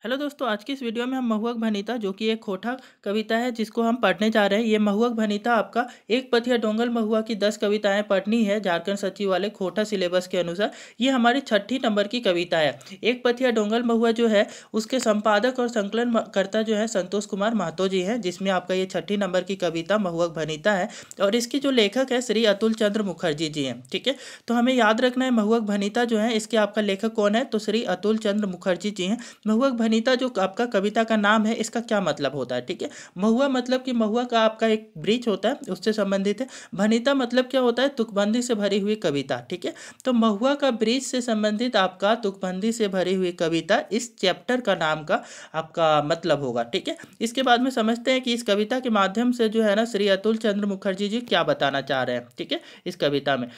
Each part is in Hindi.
हेलो दोस्तों, आज की इस वीडियो में हम महुअक भनीता जो कि एक खोटा कविता है जिसको हम पढ़ने जा रहे हैं। ये महुअक भनीता आपका एक पथिया डोंगल महुआ की 10 कविताएं पढ़नी है झारखंड सचिव वाले खोटा सिलेबस के अनुसार। ये हमारी छठी नंबर की कविता है। एक पथिया डोंगल महुआ जो है उसके संपादक और संकलनकर्ता जो है संतोष कुमार महतो जी हैं, जिसमें आपका ये छठी नंबर की कविता महुअक भनीता है। और इसकी जो लेखक है श्री अतुल चंद्र मुखर्जी जी हैं। ठीक है, तो हमें याद रखना है महुअक भनीता जो है इसके आपका लेखक कौन है, तो श्री अतुल चंद्र मुखर्जी जी हैं। महुआ भनीता जो आपका कविता का नाम है इसका क्या मतलब होता है। ठीक है, महुआ मतलब कि महुआ का आपका एक ब्रिज होता है उससे संबंधित है। भनीता मतलब क्या होता है, तुकबंदी से भरी हुई कविता। ठीक है, तो महुआ का ब्रिज से संबंधित आपका तुकबंदी से भरी हुई कविता इस चैप्टर का नाम का आपका मतलब होगा। ठीक है, इसके बाद में समझते हैं कि इस कविता के माध्यम से जो है ना श्री अतुल चंद्र मुखर्जी जी क्या बताना चाह रहे हैं। ठीक है, इस कविता में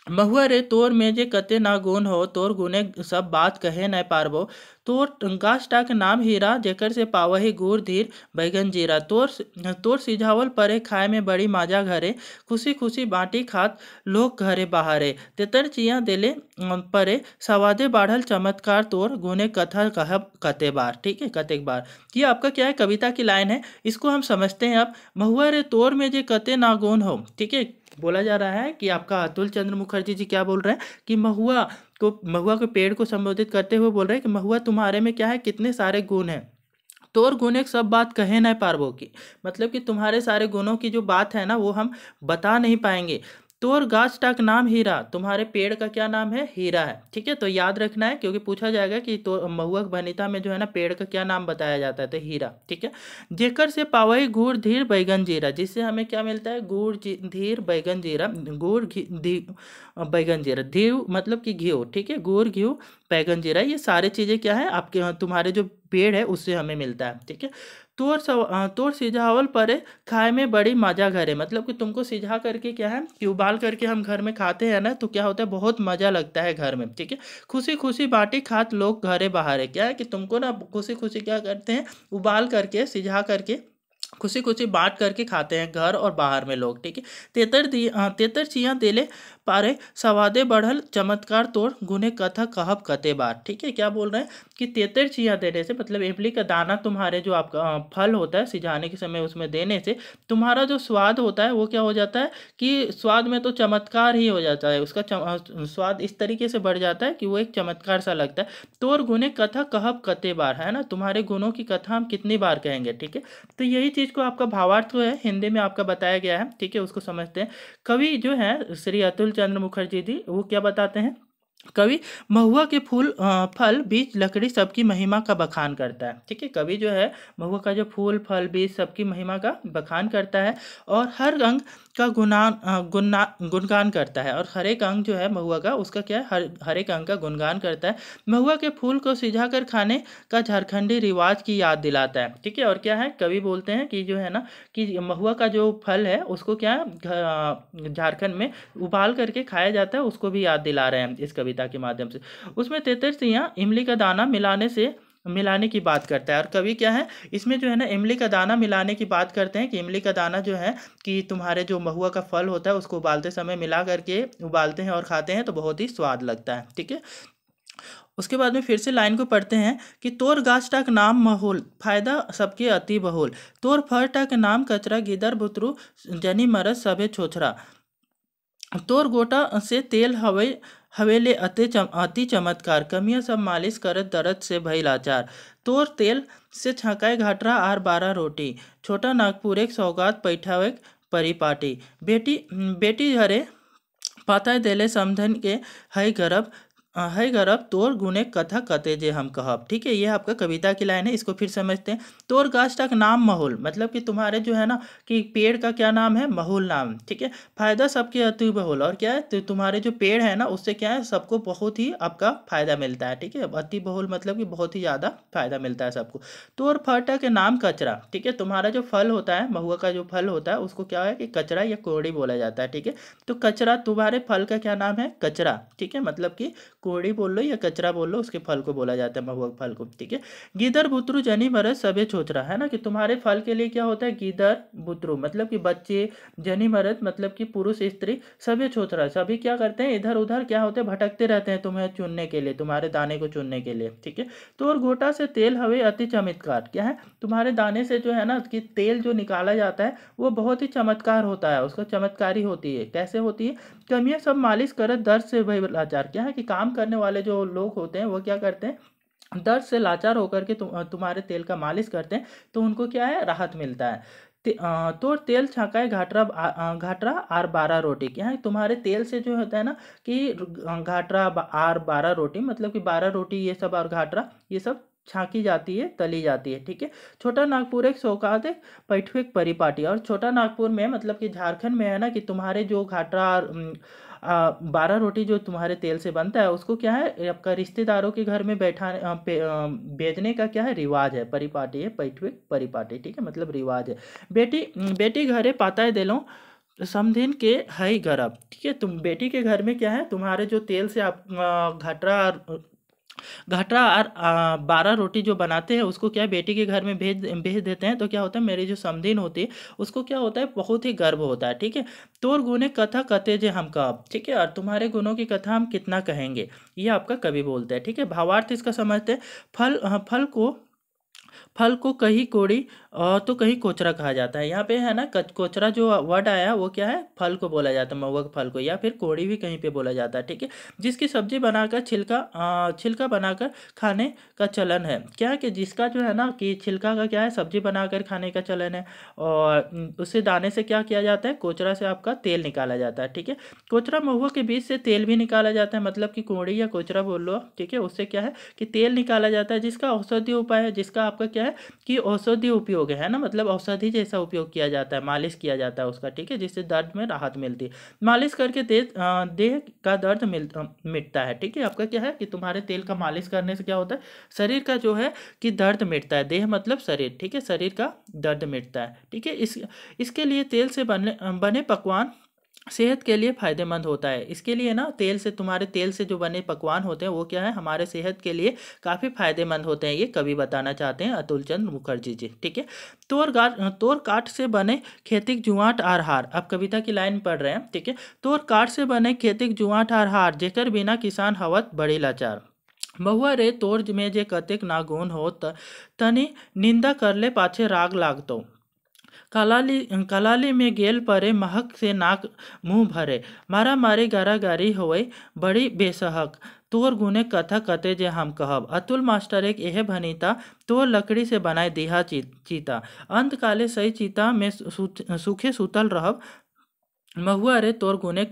महुआ रे तोर में जे कते ना गुण हो, तोर गुने सब बात कहे न पारबो। तोर गाछ टाक नाम हीरा, जेकर से पावही गुड़ धीर बैगन जीरा। तोर सिझावल परे खाए में बड़ी माजा घरे, खुशी खुशी बाटी खात लोग घरे बाहरे। तेतर चिया देले परे सवादे बाढ़ल चमत्कार, तोर गुने कथा कहब कते बार। ठीक है, कतेक बार। ये आपका क्या है, कविता की लाइन है, इसको हम समझते हैं अब। महुआ रे तोर में जे कते ना गुण हो। ठीक है, बोला जा रहा है कि आपका अतुल चंद्र मुखर्जी जी क्या बोल रहे हैं कि महुआ के पेड़ को संबोधित करते हुए बोल रहे हैं कि महुआ तुम्हारे में क्या है, कितने सारे गुण हैं। तोर गुण एक सब बात कहे न पारबो की, मतलब कि तुम्हारे सारे गुणों की जो बात है ना वो हम बता नहीं पाएंगे। तोर गाछ टाक नाम हीरा, तुम्हारे पेड़ का क्या नाम है, हीरा है। ठीक है, तो याद रखना है क्योंकि पूछा जाएगा कि तो महुआ भनिता में जो है ना पेड़ का क्या नाम बताया जाता है, तो हीरा। ठीक है, जेकर से पावई गुड़ धीर बैगन जीरा, जिससे हमें क्या मिलता है, धीर बैगन जीरा। बैगन जीरा, धीव मतलब कि घी। ठीक है, गुड़ घी बैगन जीरा, ये सारे चीज़ें क्या है आपके तुम्हारे जो पेड़ है उससे हमें मिलता है। ठीक है, तोर सिझावल परे खाए में बड़ी मजा घरे, मतलब कि तुमको सिझा करके क्या है कि उबाल करके हम घर में खाते हैं ना, तो क्या होता है, बहुत मजा लगता है घर में। ठीक है, खुशी खुशी बाटी खात लोग घरे बाहर है, क्या है कि तुमको ना खुशी खुशी क्या करते हैं, उबाल करके सिझा करके खुशी खुशी बांट करके खाते हैं घर और बाहर में लोग। ठीक है, तेतर चिया देले पारे सवादे बढ़ल चमत्कार, तोड़ गुने कथा कहब कते बार। ठीक है, क्या बोल रहे हैं कि तेतर चिया देने से मतलब इमली का दाना तुम्हारे जो आपका फल होता है सिझाने के समय उसमें देने से तुम्हारा जो स्वाद होता है वो क्या हो जाता है कि स्वाद में तो चमत्कार ही हो जाता है, उसका स्वाद इस तरीके से बढ़ जाता है कि वो एक चमत्कार सा लगता है। तोर गुने कथा कहब कते बार, है ना, तुम्हारे गुणों की कथा हम कितनी बार कहेंगे। ठीक है, तो यही चीज़ को आपका भावार्थ है हिंदी में आपका बताया गया है। ठीक है, उसको समझते हैं। कवि जो है श्री अतुल चंद्र मुखर्जी जी वो क्या बताते हैं, कवि महुआ के फल बीज लकड़ी सबकी महिमा का बखान करता है। ठीक है, कवि जो है महुआ का जो फूल फल बीज सबकी महिमा का बखान करता है और हर अंग का गुणगान करता है। और हर एक अंग जो है महुआ का उसका क्या है, हर एक अंग का गुणगान करता है। महुआ के फूल को सिझा कर खाने का झारखंडी रिवाज की याद दिलाता है। ठीक है, और क्या है, कवि बोलते हैं कि जो है ना कि महुआ का जो फल है उसको क्या है झारखंड में उबाल करके खाया जाता है, उसको भी याद दिला रहे हैं इस कविता के माध्यम से। उसमें तेतर सिंह इमली का दाना मिलाने की बात करता है। और कवि क्या है इसमें जो है ना इमली का दाना मिलाने की बात करते हैं कि इमली का दाना जो है कि तुम्हारे जो महुआ का फल होता है उसको उबालते समय मिला करके उबालते हैं और खाते हैं तो बहुत ही स्वाद लगता है। ठीक है, उसके बाद में फिर से लाइन को पढ़ते हैं कि तोर गाछ टाक नाम महोल, फायदा सबके अति बहुल। तोर फर टाक नाम कचरा, गिदर बुतरू जनी मरद सभे छोछरा। तोर गोटा से तेल हवेले अति चमत्कार, कमियां सब मालिश करत दर्द से भइल लाचार। तोर तेल से छकाए घाटरा आर 12 रोटी, छोटा नागपुर एक सौगात पैठावे परिपाटी। बेटी बेटी हरे पाता देले समधन के है गरब, तोर गुने कथा कते जे हम कहब। ठीक है, ये आपका कविता की लाइन है, इसको फिर समझते हैं। तोर गाछ तक नाम महुल, मतलब कि तुम्हारे जो है ना कि पेड़ का क्या नाम है, महुल नाम। ठीक है, फायदा सबके अति बहुल, और क्या है तो तुम्हारे जो पेड़ है ना उससे क्या है सबको बहुत ही आपका फायदा मिलता है। ठीक है, अति बहुल मतलब कि बहुत ही ज़्यादा फायदा मिलता है सबको। तोर फटा के नाम कचरा, ठीक है, तुम्हारा जो फल होता है महुआ का जो फल होता है उसको क्या है कि कचरा या कोड़ी बोला जाता है। ठीक है, तो कचरा तुम्हारे फल का क्या नाम है, कचरा। ठीक है, मतलब कि कोड़ी बोल लो या कचरा बोल लो, उसके फल को बोला जाता है महुआ के फल को, ठीक है। गीदड़ बुतरू जनी मरद सबे छोचरा, है ना, कि तुम्हारे फल के लिए क्या होता है, गीदड़ बुतरू मतलब कि बच्चे, जनी मरद मतलब कि पुरुष स्त्री, सबे छोचरा सभी क्या करते हैं, इधर उधर क्या होते हैं, भटकते रहते हैं तुम्हें चुनने के लिए, तुम्हारे दाने को चुनने के लिए, ठीक है। तो और घोटा से तेल हवे अति चमत्कार, क्या है, तुम्हारे दाने से जो है ना कि तेल जो निकाला जाता है वो बहुत ही चमत्कार होता है, उसका चमत्कारी होती है। कैसे होती है, कमियां सब मालिश करत दर्द से भय लाचार, क्या है कि काम करने वाले जो लोग होते हैं वो क्या करते हैं, दर्द से लाचार होकर के तुम्हारे तेल का मालिश करते हैं, तो उनको क्या है, राहत मिलता है। तो तेल छाकाए घाटरा आर 12 रोटी, क्या है, तुम्हारे तेल से जो होता है ना कि घाटरा आर 12 रोटी मतलब कि 12 रोटी ये सब, और घाटरा ये सब छाकी जाती है, तली जाती है, ठीक है। छोटा नागपुर एक सौगात है, पैठू एक परिपाटी, और छोटा नागपुर में मतलब कि झारखंड में है ना कि तुम्हारे जो घाटरा 12 रोटी जो तुम्हारे तेल से बनता है उसको क्या है, आपका रिश्तेदारों के घर में बेचने का क्या है, रिवाज है, परिपाटी है, पैठू एक परिपाटी, ठीक है, मतलब रिवाज है। बेटी बेटी घरे पाताए देलो समधिन के हई गरब, ठीक है, तुम बेटी के घर में क्या है, तुम्हारे जो तेल से आप घाटरा और 12 रोटी जो बनाते हैं उसको क्या है, बेटी के घर में भेज देते हैं, तो क्या होता है, मेरी जो समधिन होती है उसको क्या होता है, बहुत ही गर्व होता है, ठीक है। तोर गुने कथा कते जे हम कब, ठीक है, और तुम्हारे गुणों की कथा हम कितना कहेंगे, ये आपका कवि बोलते हैं, ठीक है। भावार्थ इसका समझते हैं, फल को कहीं कोड़ी और तो कहीं कोचरा कहा जाता है। यहाँ पे है ना कोचरा जो वर्ड आया वो क्या है, फल को बोला जाता है, महुआ के फल को, या फिर कोड़ी भी कहीं पे बोला जाता है, ठीक है। जिसकी सब्जी बनाकर छिलका बनाकर खाने का चलन है, क्या है कि जिसका जो है ना कि छिलका का क्या है, सब्जी बनाकर खाने का चलन है, और उससे दाने से क्या किया जाता है, कोचरा से आपका तेल निकाला जाता है, ठीक है। कोचरा महुआ के बीज से तेल भी निकाला जाता है, मतलब कि कोड़ी या कोचरा बोल लो, ठीक है, उससे क्या है कि तेल निकाला जाता है, जिसका औषधीय उपाय है, जिसका आपका क्या है कि औषधि उपयोग है ना, मतलब औषधि जैसा उपयोग किया जाता है, मालिश किया जाता है उसका, ठीक है, जिससे दर्द में राहत मिलती है। मालिश करके देह का दर्द मिटता है, ठीक है। आपका क्या है कि तुम्हारे तेल का मालिश करने से क्या होता है, शरीर का जो है कि दर्द मिटता है, देह मतलब शरीर, ठीक है, शरीर का दर्द मिटता है, ठीक है। इसके लिए तेल से बने पकवान सेहत के लिए फायदेमंद होता है। इसके लिए ना तुम्हारे तेल से जो बने पकवान होते हैं वो क्या है, हमारे सेहत के लिए काफ़ी फायदेमंद होते हैं, ये कवि बताना चाहते हैं, अतुल चंद्र मुखर्जी जी, ठीक है। तोर काठ से बने खेतिक जुआट आर हार, अब कविता की लाइन पढ़ रहे हैं, ठीक है। तोर काठ से बने खेतिक जुआट आर हार, जेकर बिना किसान हवत बड़ी लाचार, महुआ रे तोर में जे कतेक नागुन हो तनी निंदा करले पाछे राग लागतो, कलाली में गेल परे महक से नाक मुंह भरे, मारा मारी गारागारी होए बड़ी बेसहक, तोर गुने कथा कते जे हम कहब, अतुल मास्टर एक यह भनीता, तोर लकड़ी से बनाए दिहा चीता, अंत काले सही चीता में सूखे सुतल रहब, महुआ रे तोर गुने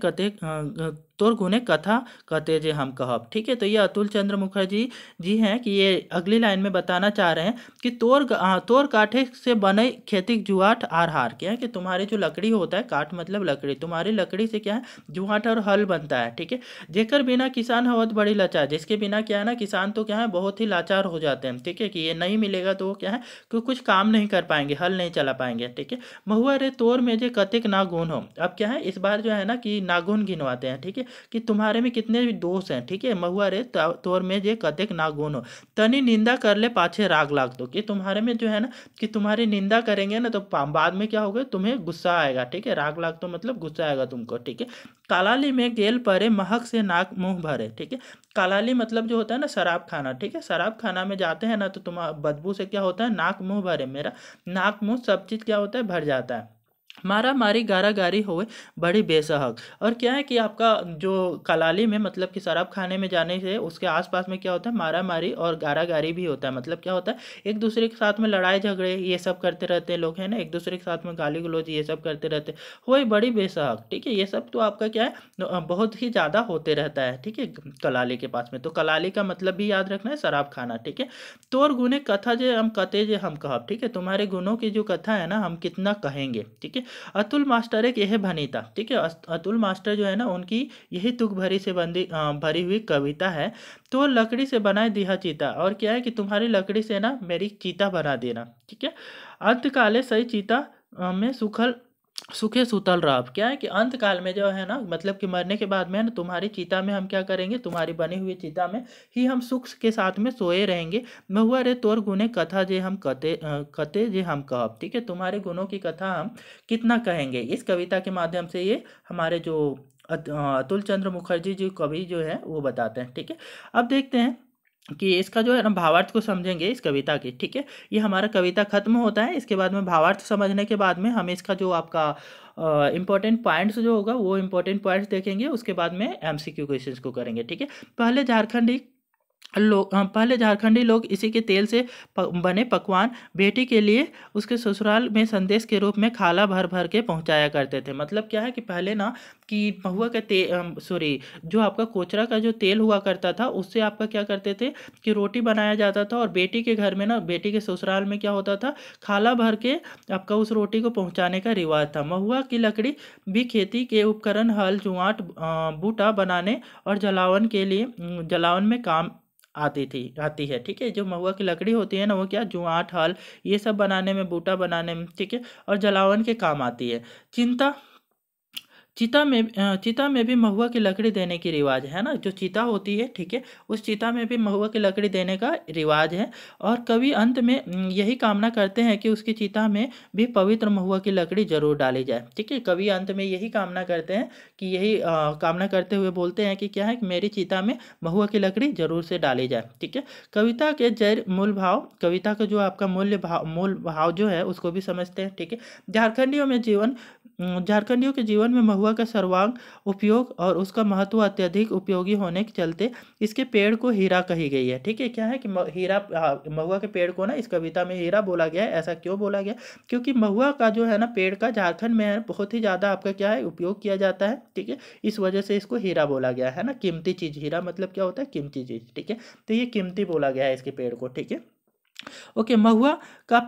कथा कहते जे हम कहब, ठीक है। तो ये अतुल चंद्र मुखर्जी जी हैं कि ये अगली लाइन में बताना चाह रहे हैं कि तोर काठे से बने खेती जुआट आर हार, क्या है कि तुम्हारी जो लकड़ी होता है, काठ मतलब लकड़ी, तुम्हारी लकड़ी से क्या है जुआट और हल बनता है, ठीक है। जेकर बिना किसान हवत बड़ी लाचार, जिसके बिना क्या है ना किसान तो क्या है बहुत ही लाचार हो जाते हैं, ठीक है, कि ये नहीं मिलेगा तो क्या है कि कुछ काम नहीं कर पाएंगे, हल नहीं चला पाएंगे, ठीक है। महुआ रे तोर में जे कतिक नागुन हो, अब क्या है इस बार जो है ना कि नागुन गिनवाते हैं, ठीक है, कि तुम्हारे में कितने भी दोष हैं, ठीक है। महुआ रे तोर में जे कतेक नागुन हो तनी निंदा कर ले पाछे राग लाग दो, कि तुम्हारे में जो है ना कि तुम्हारी निंदा करेंगे ना तो बाद में क्या होगा, तुम्हें गुस्सा आएगा, ठीक है, राग लाग तो मतलब गुस्सा आएगा तुमको, ठीक है। कालाली में गेल परे महक से नाक मुंह भरे, ठीक है। कालाली मतलब जो होता है ना शराब खाना, ठीक है, शराब खाना में जाते हैं ना तो तुम बदबू से क्या होता है, नाक मुंह भरे, मेरा नाक मुंह सब चीज क्या होता है, भर जाता है। मारा मारी गारागारी होए बड़ी बेसहक, और क्या है कि आपका जो कलाली में मतलब कि शराब खाने में जाने से उसके आसपास में क्या होता है, मारा मारी और गारागारी भी होता है, मतलब क्या होता है एक दूसरे के साथ में लड़ाई झगड़े ये सब करते रहते हैं लोग, है ना, एक दूसरे के साथ में गाली गलौज ये सब करते रहते होए बड़ी बेसहक, ठीक है। ये सब तो आपका क्या है बहुत ही ज़्यादा होते रहता है, ठीक है, कलाली के पास में। तो कलाली का मतलब भी याद रखना है, शराब खाना, ठीक है। तोर गुने कथा जे हम कते जे हम कहब, ठीक है, तुम्हारे गुणों की जो कथा है ना हम कितना कहेंगे, ठीक है। अतुल मास्टर एक यह भनीता, ठीक है, अतुल मास्टर जो है ना उनकी यही तुक भरी से भरी हुई कविता है, तो लकड़ी से बनाए दिया चीता, और क्या है कि तुम्हारी लकड़ी से ना मेरी चीता बना देना, ठीक है। अंत काले सही चीता में सुखल सूखे सूतल रह। क्या है कि अंत काल में जो है ना, मतलब कि मरने के बाद में है ना, तुम्हारी चिता में हम क्या करेंगे, तुम्हारी बनी हुई चिता में ही हम सुख के साथ में सोए रहेंगे। महुआ रे तोर गुने कथा जे हम कते जे हम कहब। ठीक है, तुम्हारे गुणों की कथा हम कितना कहेंगे। इस कविता के माध्यम से ये हमारे जो अतुल चंद्र मुखर्जी जी कवि जो है वो बताते हैं। ठीक है, अब देखते हैं कि इसका जो है ना भावार्थ को समझेंगे इस कविता की। ठीक है, ये हमारा कविता खत्म होता है। इसके बाद में भावार्थ समझने के बाद में हम इसका जो आपका इम्पोर्टेंट पॉइंट्स जो होगा वो इम्पोर्टेंट पॉइंट्स देखेंगे। उसके बाद में एमसीक्यू क्वेश्चंस को करेंगे। ठीक है, पहले झारखंडी लोग इसी के तेल से बने पकवान बेटी के लिए उसके ससुराल में संदेश के रूप में खाला भर भर के पहुंचाया करते थे। मतलब क्या है कि पहले ना कि महुआ का सॉरी, जो आपका कोचरा का जो तेल हुआ करता था उससे आपका क्या करते थे कि रोटी बनाया जाता था, और बेटी के घर में ना, बेटी के ससुराल में क्या होता था, खाला भर के आपका उस रोटी को पहुंचाने का रिवाज था। महुआ की लकड़ी भी खेती के उपकरण, हल, जुआट, बूटा बनाने और जलावन में काम आती है। ठीक है, जो महुआ की लकड़ी होती है ना, वो क्या जुआट, हल, ये सब बनाने में, बूटा बनाने में, ठीक है, और जलावन के काम आती है। चिंता चिता में भी महुआ की लकड़ी देने की रिवाज है ना, जो चिता होती है, ठीक है, उस चिता में भी महुआ की लकड़ी देने का रिवाज है। और कवि अंत में यही कामना करते हैं कि उसकी चिता में भी पवित्र महुआ की लकड़ी जरूर डाली जाए। ठीक है, कवि अंत में यही कामना करते हैं कि यही कामना करते हुए बोलते हैं कि क्या है कि मेरी चिता में महुआ की लकड़ी जरूर से डाली जाए। ठीक है, कविता के जड़ मूल भाव, कविता का जो आपका मूल भाव जो है उसको भी समझते हैं। ठीक है, झारखंडियों के जीवन में महुआ का सर्वांग उपयोग और उसका महत्व अत्यधिक उपयोगी होने के चलते इसके पेड़ को हीरा कही गई है। ठीक है, क्या है कि महुआ के पेड़ को ना इस कविता में हीरा बोला गया है। ऐसा क्यों बोला गया? क्योंकि महुआ का जो है ना पेड़ का झारखंड में है बहुत ही ज़्यादा आपका क्या है उपयोग किया जाता है। ठीक है, इस वजह से इसको हीरा बोला गया है ना, कीमती चीज़। हीरा मतलब क्या होता है? कीमती चीज़। ठीक है, तो ये कीमती बोला गया है इसके पेड़ को। ठीक है, ओके। महुआ का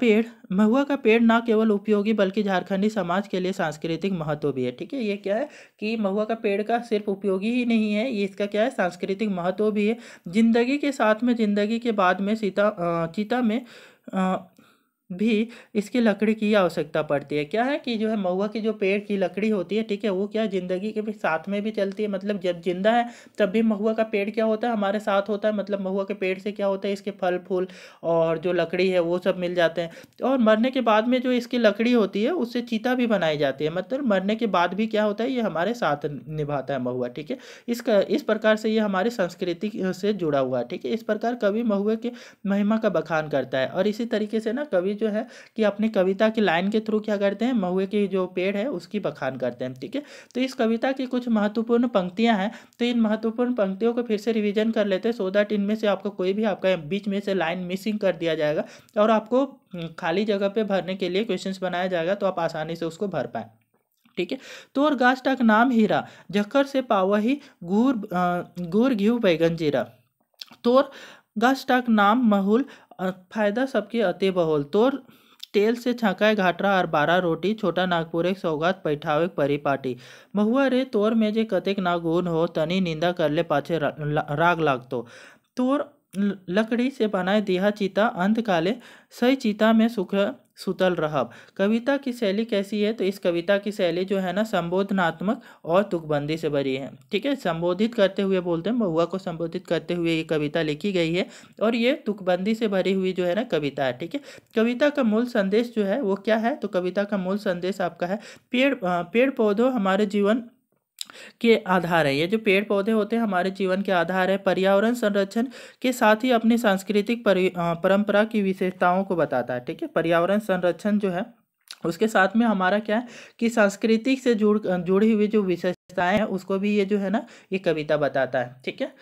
पेड़ ना केवल उपयोगी बल्कि झारखंडी समाज के लिए सांस्कृतिक महत्व भी है। ठीक है, ये क्या है कि महुआ का पेड़ का सिर्फ उपयोगी ही नहीं है, ये इसका क्या है सांस्कृतिक महत्व भी है। जिंदगी के साथ में, जिंदगी के बाद में चीता में अ, भी इसकी लकड़ी की आवश्यकता पड़ती है। क्या है कि जो है महुआ की जो पेड़ की लकड़ी होती है, ठीक है, वो क्या जिंदगी के भी साथ में भी चलती है। मतलब जब जिंदा है तब भी महुआ का पेड़ क्या होता है हमारे साथ होता है। मतलब महुआ के पेड़ से क्या होता है, इसके फल फूल और जो लकड़ी है वो सब मिल जाते हैं। और मरने के बाद में जो इसकी लकड़ी होती है उससे चीता भी बनाई जाती है। मतलब मरने के बाद भी क्या होता है, ये हमारे साथ निभाता है महुआ। ठीक है, इस प्रकार से ये हमारी संस्कृति से जुड़ा हुआ है। ठीक है, इस प्रकार कवि महुए के महिमा का बखान करता है। और इसी तरीके से ना कवि जो है कि अपनी कविता की लाइन के थ्रू क्या करते हैं, महुए की जो पेड़ है उसकी बखान करते हैं। ठीक है, तो इस कविता की कुछ महत्वपूर्ण पंक्तियां हैं, तो इन महत्वपूर्ण पंक्तियों को फिर से रिवीजन कर लेते हैं, सो दैट इनमें से आपको कोई भी आपका बीच में से लाइन मिसिंग कर दिया जाएगा और आपको खाली जगह पे भरने के लिए क्वेश्चंस बनाया जाएगा, तो आप आसानी से उसको भर पाएं। ठीक है, तोर गाछ टाक नाम हीरा, जक्कर से पावही गुर घिउ बैगन जीरा। तोर गाछ टाक नाम महुल, फायदा सबके अति बहुल। तोर तेल से छाकाय घाटरा और 12 रोटी, छोटा नागपुर एक सौगात पैठावे परिपाटी। महुआ रे तोर में जे कतेक ना गुण हो, तनी निंदा कर ले पाछे राग लागतो। तोर लकड़ी से बनाए दिया चिता, अंत काले सही चिता में सुख सुतल रहब। कविता की शैली कैसी है? तो इस कविता की शैली जो है ना संबोधनात्मक और तुकबंदी से भरी है। ठीक है, संबोधित करते हुए बोलते हैं, महुआ को संबोधित करते हुए ये कविता लिखी गई है और ये तुकबंदी से भरी हुई जो है ना कविता है। ठीक है, कविता का मूल संदेश जो है वो क्या है? तो कविता का मूल संदेश आपका है पेड़ पौधों हमारे जीवन के आधार है। ये जो पेड़ पौधे होते हैं हमारे जीवन के आधार है। पर्यावरण संरक्षण के साथ ही अपनी सांस्कृतिक परंपरा की विशेषताओं को बताता है। ठीक है, पर्यावरण संरक्षण जो है उसके साथ में हमारा क्या है कि सांस्कृतिक से जुड़ी हुई जो विशेषताएं हैं उसको भी ये जो है ना ये कविता बताता है। ठीक है,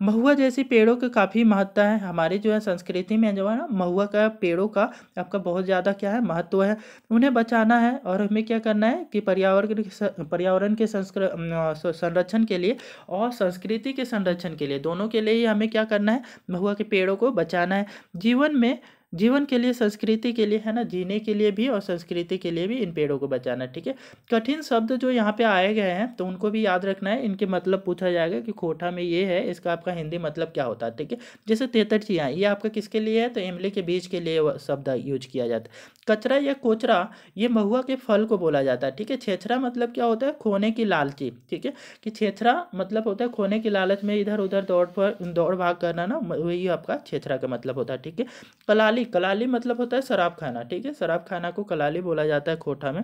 महुआ जैसी पेड़ों की काफ़ी महत्ता है हमारी जो है संस्कृति में। जो है ना महुआ का पेड़ों का आपका बहुत ज़्यादा क्या है महत्व है। उन्हें बचाना है और हमें क्या करना है कि पर्यावरण के संरक्षण के लिए और संस्कृति के संरक्षण के लिए, दोनों के लिए ही हमें क्या करना है, महुआ के पेड़ों को बचाना है। जीवन में जीवन के लिए, संस्कृति के लिए, है ना, जीने के लिए भी और संस्कृति के लिए भी इन पेड़ों को बचाना है। ठीक है, कठिन शब्द जो यहाँ पे आए गए हैं तो उनको भी याद रखना है, इनके मतलब पूछा जाएगा कि खोटा में ये है, इसका आपका हिंदी मतलब क्या होता है। ठीक है, जैसे तेतरचियाँ, ये आपका किसके लिए है, तो इमली के बीज के लिए शब्द यूज किया जाता है। कचरा या कोचरा, ये महुआ के फल को बोला जाता है। ठीक है, छेछरा मतलब क्या होता है, खोने की लालची। ठीक है, कि छेछरा मतलब होता है खोने की लालच में इधर उधर दौड़ भाग करना ना, वही आपका छेछरा का मतलब होता है। ठीक है, कलाली, कलाली मतलब होता है शराब खाना। ठीक है, शराब खाना को कलाली बोला जाता है खोटा में।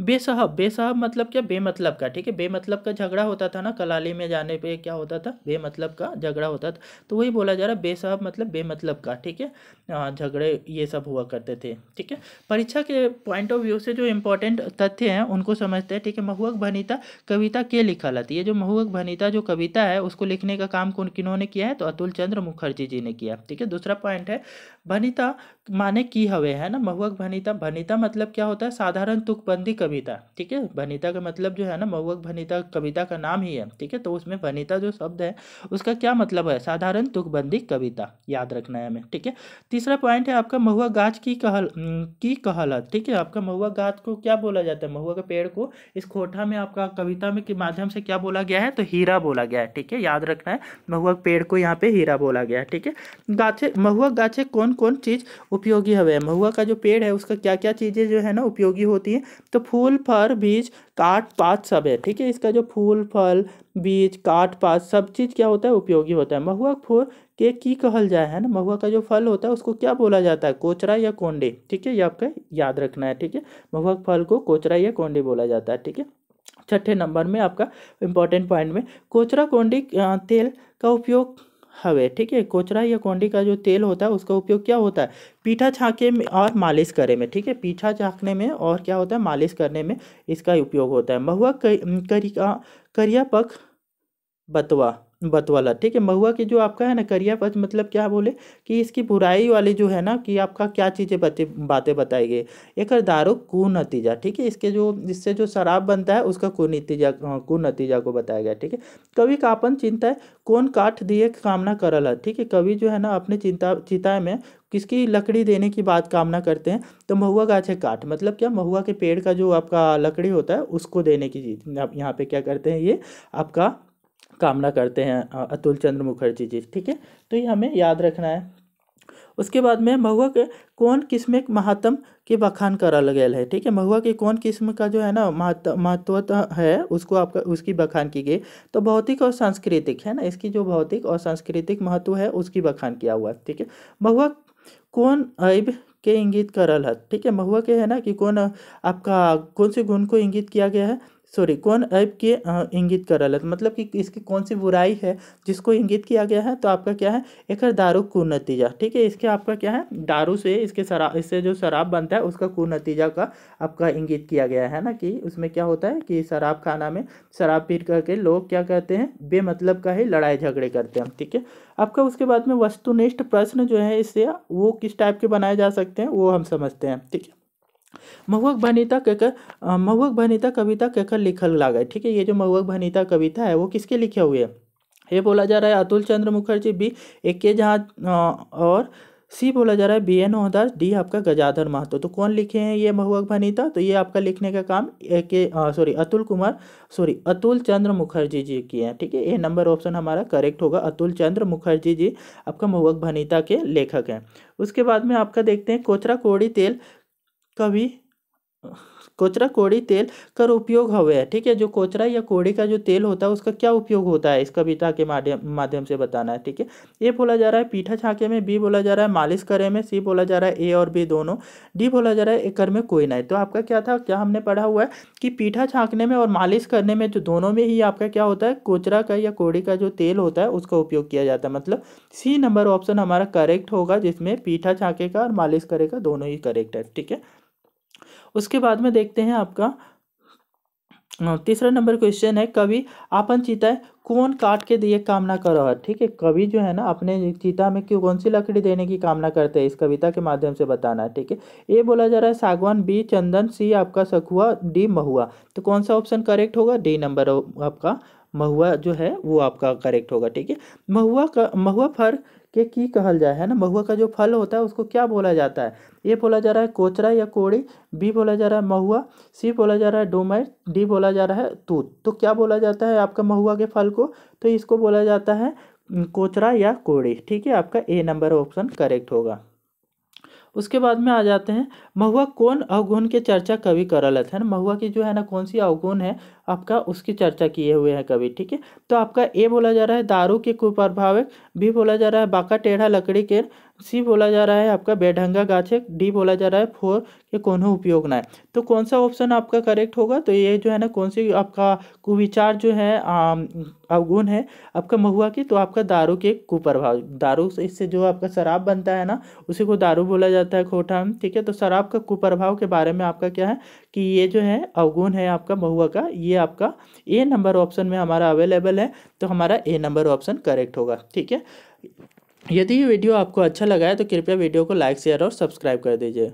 बेसाहब, बेसाहब मतलब क्या, बेमतलब का। ठीक है, बेमतलब का झगड़ा होता था ना, कलाली में जाने पे क्या होता था, बेमतलब का झगड़ा होता था, तो वही बोला जा रहा है बेसाहब मतलब बेमतलब का। ठीक है, झगड़े ये सब हुआ करते थे। ठीक है, परीक्षा के पॉइंट ऑफ व्यू से जो इंपॉर्टेंट तथ्य हैं उनको समझते हैं। ठीक है, महुअक भनिता कविता के लिखल है, ये जो महुअक भनिता जो कविता है उसको लिखने का काम कौन किन्होंने किया है, तो अतुल चंद्र मुखर्जी जी ने किया। ठीक है, दूसरा पॉइंट है भनिता माने की हवे, है ना, महुअक भनिता, भनिता मतलब क्या होता है, साधारण तुकबंदी कविता। ठीक है, भनिता का मतलब जो है ना, महुअक भनिता कविता का नाम ही है। ठीक है, तो उसमें भनिता जो शब्द है उसका क्या मतलब है, साधारण तुकबंदी कविता, याद रखना है हमें। ठीक है, तीसरा पॉइंट है आपका महुआ गाछ की कहलत। ठीक है, आपका महुआ गाछ को क्या बोला जाता है, महुआ के पेड़ को इस खोटा में आपका कविता में के माध्यम से क्या बोला गया है, तो हीरा बोला गया है। ठीक है, याद रखना है, महुआ पेड़ को यहाँ पे हीरा बोला गया है। ठीक है, गाछे, महुआ गाछे कौन कौन चीज उपयोगी हवे, महुआ का जो पेड़ है उसका क्या क्या चीजें जो है ना उपयोगी होती है, तो फूल फल बीज काट पात सब है। ठीक है, इसका जो फूल फल बीज काट पात सब चीज क्या होता है, उपयोगी होता है। महुआ फूल के की कहल जाए, है ना, महुआ का जो फल होता है उसको क्या बोला जाता है, कोचरा या कोंडे। ठीक है, ये आपका याद रखना है। ठीक है, महुआ फल को कोचरा या कोंडे बोला जाता है। ठीक है, छठे नंबर में आपका इंपॉर्टेंट पॉइंट में कोचरा कोंडी तेल का उपयोग हवे। ठीक है, कोचरा या कोंडी का जो तेल होता है उसका उपयोग क्या होता है, पीठा छाके में और मालिश करे में। ठीक है, पीठा छाकने में और क्या होता है, मालिश करने में इसका उपयोग होता है। महुआ करिया पख बतवा, बतवाला। ठीक है, महुआ की जो आपका है ना करिया पच मतलब क्या बोले कि इसकी बुराई वाली जो है ना, कि आपका क्या चीज़ें बातें बताई गई, एक दारू कुनतीजा। ठीक है, इसके जो इससे जो शराब बनता है उसका कुनतीजा को बताया गया। ठीक है, कवि का अपन चिंता है कौन काठ दिए कामना करल है। ठीक है, कवि जो है ना अपने चिंता में किसकी लकड़ी देने की बात कामना करते हैं, तो महुआ गाछे काठ मतलब क्या, महुआ के पेड़ का जो आपका लकड़ी होता है उसको देने की चीज आप यहाँ पे क्या करते हैं, ये आपका कामना करते हैं अतुल चंद्र मुखर्जी जी। ठीक है, तो ये हमें याद रखना है। उसके बाद में महुआ के कौन किस्म के महात्म के बखान करल गेल है। ठीक है, महुआ के कौन किस्म का जो है ना महत्व है उसको आपका उसकी बखान की गई, तो भौतिक और सांस्कृतिक, है ना, इसकी जो भौतिक और सांस्कृतिक महत्व है उसकी बखान किया हुआ है। ठीक है, महुआ कौन ऐब के इंगित करल है। ठीक है, महुआ के है ना कि कौन आपका कौन से गुण को इंगित किया गया है, सॉरी कौन ऐब के इंगित करल है, मतलब कि इसकी कौन सी बुराई है जिसको इंगित किया गया है, तो आपका क्या है, एक दारू कुनतीजा। ठीक है, इसके आपका क्या है, दारू से इसके शराब, इससे जो शराब बनता है उसका कुनतीजा का आपका इंगित किया गया है ना, कि उसमें क्या होता है कि शराब खाना में शराब पी करके लोग क्या कहते हैं, बेमतलब का ही लड़ाई झगड़े करते हैं। ठीक है, आपका उसके बाद में वस्तुनिष्ठ प्रश्न जो है इससे वो किस टाइप के बनाए जा सकते हैं वो हम समझते हैं। ठीक है, महुअक भनिता कविता केकर लिखल लागे। ठीक है, ये जो महुअक भनिता कविता है वो किसके लिखे हुए है, ये बोला जा रहा है अतुल चंद्र मुखर्जी, बी AK जहाँ और सी बोला जा रहा है BN ओहदास, डी आपका गजाधर महतो। तो कौन लिखे हैं ये महुअक भनिता, तो ये आपका लिखने का काम अतुल चंद्र मुखर्जी जी किए हैं। ठीक है, ये नंबर ऑप्शन हमारा करेक्ट होगा, अतुल चंद्र मुखर्जी जी आपका महुअक भनिता के लेखक हैं। उसके बाद में आपका देखते हैं कोचरा कोड़ी तेल कवि कोचरा कोड़ी तेल का उपयोग हवे है। ठीक है, जो कोचरा या कोड़ी का जो तेल होता है उसका क्या उपयोग होता है इस कविता के माध्यम से बताना है। ठीक है, ए बोला जा रहा है पीठा छाके में, बी बोला जा रहा है मालिश करे में, सी बोला जा रहा है ए और बी दोनों, डी बोला जा रहा है एकर में कोई नहीं। तो आपका क्या था, क्या हमने पढ़ा हुआ है कि पीठा छाकने में और मालिश करने में जो दोनों में ही आपका क्या होता है, कोचरा का या कोड़ी का जो तेल होता है उसका उपयोग किया जाता है। मतलब सी नंबर ऑप्शन हमारा करेक्ट होगा, जिसमें पीठा छाके का और मालिश करे का दोनों ही करेक्ट है। ठीक है, उसके बाद में देखते हैं आपका तीसरा नंबर क्वेश्चन है, कवि आपन चिता कौन काट के दिए कामना करो है। ठीक है, कवि जो है ना अपने चिता में क्यों कौन सी लकड़ी देने की कामना करते हैं इस कविता के माध्यम से बताना है। ठीक है, ए बोला जा रहा है सागवान, बी चंदन, सी आपका सखुआ, डी महुआ। तो कौन सा ऑप्शन करेक्ट होगा, डी नंबर आपका महुआ जो है वो आपका करेक्ट होगा। ठीक है, महुआ फर के की कहल जाए, है ना। महुआ का जो फल होता है उसको क्या बोला जाता है। ए बोला जा रहा है कोचरा या कोड़ी, बी बोला जा रहा है महुआ, सी बोला जा रहा है डोमर, डी बोला जा रहा है तूत। तो क्या बोला जाता है आपका महुआ के फल को, तो इसको बोला जाता है कोचरा या कोड़ी। ठीक है, आपका ए नंबर ऑप्शन करेक्ट होगा। उसके बाद में आ जाते हैं, महुआ कौन अवगुण के चर्चा कवि करलत है ना। महुआ की जो है ना कौन सी अवगुण है आपका, उसकी चर्चा किए हुए हैं कवि। ठीक है, तो आपका ए बोला जा रहा है दारू के कुप्रभाव, बी बोला जा रहा है बांका टेढ़ा लकड़ी के, सी बोला जा रहा है आपका बेढंगा गाछे, डी बोला जा रहा है फोर के कोनो उपयोग ना है। तो कौन सा ऑप्शन आपका करेक्ट होगा, तो ये जो है ना कौन सी आपका कुविचार जो है अवगुण है आपका महुआ की, तो आपका दारू के कुप्रभाव। दारू से इससे जो आपका शराब बनता है ना उसी को दारू बोला जाता है खोटा में। ठीक है, तो शराब का कुप्रभाव के बारे में आपका क्या है कि ये जो है अवगुण है आपका महुआ का, ये आपका ए नंबर ऑप्शन में हमारा अवेलेबल है। तो हमारा ए नंबर ऑप्शन करेक्ट होगा। ठीक है, यदि ये वीडियो आपको अच्छा लगा है तो कृपया वीडियो को लाइक शेयर और सब्सक्राइब कर दीजिए।